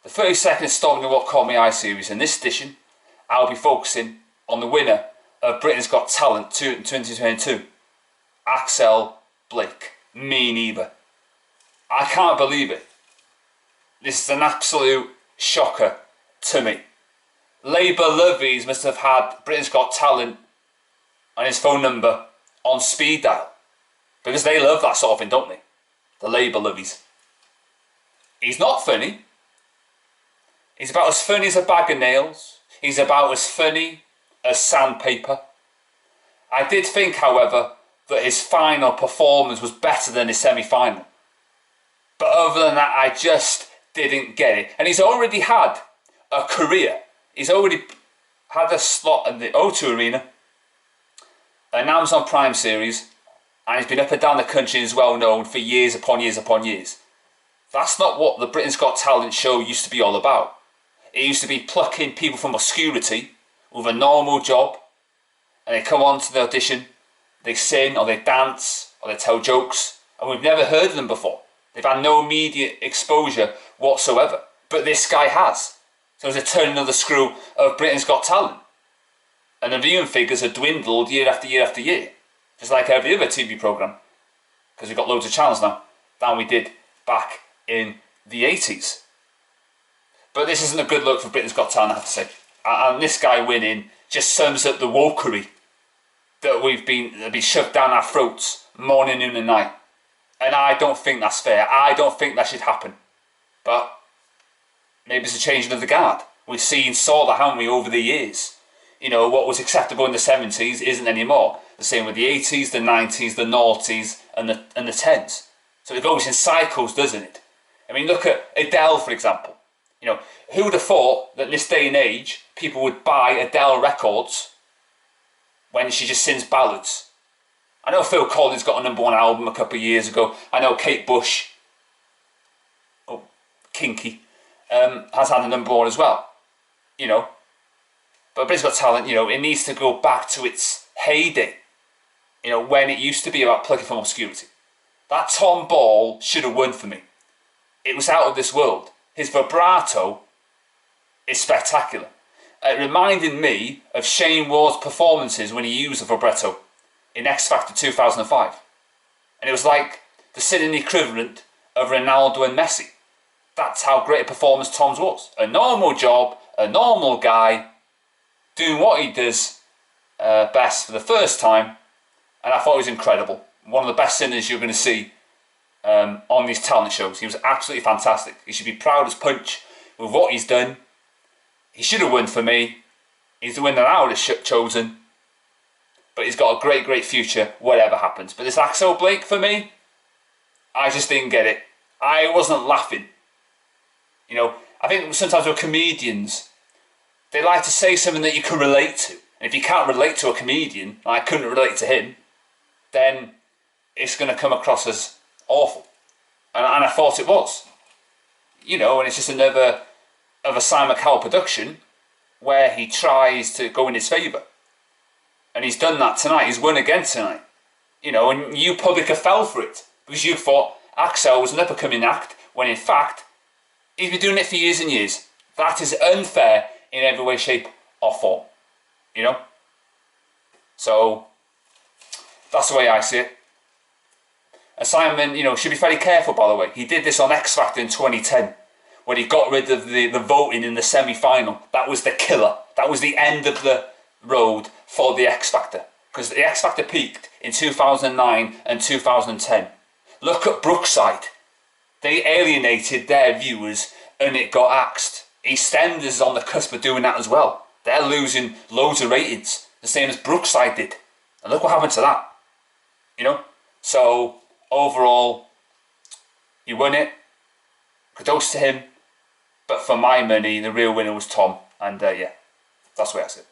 the 30-second installment of What Caught My Eye series. In this edition, I'll be focusing on the winner of Britain's Got Talent 2022, Axel Blake. Me neither. I can't believe it. This is an absolute shocker to me. Labour lovies must have had Britain's Got Talent and his phone number on speed dial, because they love that sort of thing, don't they? The Labour lovies. He's not funny. He's about as funny as a bag of nails. He's about as funny as sandpaper. I did think, however, that his final performance was better than his semi-final. But other than that, I just didn't get it. And he's already had a career. He's already had a slot in the O2 Arena, an Amazon Prime series, and he's been up and down the country and is well known for years upon years upon years. That's not what the Britain's Got Talent show used to be all about. It used to be plucking people from obscurity with a normal job, and they come on to the audition, they sing or they dance or they tell jokes, and we've never heard of them before. They've had no media exposure whatsoever. But this guy has. So it's a turning of the screw of Britain's Got Talent. And the viewing figures have dwindled year after year after year. Just like every other TV programme. Because we've got loads of channels now than we did back in the 80s. But this isn't a good look for Britain's Got Talent, I have to say. And this guy winning just sums up the wokery that we've been shoved down our throats morning, noon and night. And I don't think that's fair. I don't think that should happen. But maybe it's a changing of the guard. We've saw that, haven't we, over the years. You know, what was acceptable in the 70s isn't anymore. The same with the 80s, the 90s, the noughties and the 10s. So it goes in cycles, doesn't it? I mean, look at Adele, for example. You know, who would have thought that in this day and age people would buy Adele records when she just sings ballads? I know Phil Collins got a #1 album a couple of years ago. I know Kate Bush, Kinky, has had a #1 as well. You know, but Britain's Got Talent, you know, it needs to go back to its heyday. You know, when it used to be about plucking from obscurity. That Tom Ball should have won for me. It was out of this world. His vibrato is spectacular. It reminded me of Shane Warne's performances when he used the vibrato in X Factor 2005. And it was like the sitting equivalent of Ronaldo and Messi. That's how great a performance Tom's was. A normal job, a normal guy, doing what he does best for the first time. And I thought it was incredible. One of the best singers you're going to see on these talent shows. He was absolutely fantastic. He should be proud as punch with what he's done. He should have won for me. He's the winner I would have chosen. But he's got a great, great future, whatever happens. But this Axel Blake, for me, I just didn't get it. I wasn't laughing. You know, I think sometimes with comedians, they like to say something that you can relate to. And if you can't relate to a comedian, like I couldn't relate to him, then it's going to come across as awful. And I thought it was. You know, and it's just another of a Simon Cowell production where he tries to go in his favour. And he's done that tonight. He's won again tonight. You know, and you public have fell for it. Because you thought Axel was an up-and-coming act, when in fact, he's been doing it for years and years. That is unfair in every way, shape or form. You know? So, that's the way I see it. And Simon, you know, should be very careful, by the way. He did this on X Factor in 2010, when he got rid of the voting in the semi-final. That was the killer. That was the end of the road for the X Factor. Because the X Factor peaked in 2009 and 2010. Look at Brookside. They alienated their viewers and it got axed. EastEnders is on the cusp of doing that as well. They're losing loads of ratings, the same as Brookside did. And look what happened to that. You know? So, overall, he won it. Kudos to him. But for my money, the real winner was Tom. And yeah, that's the way I see it.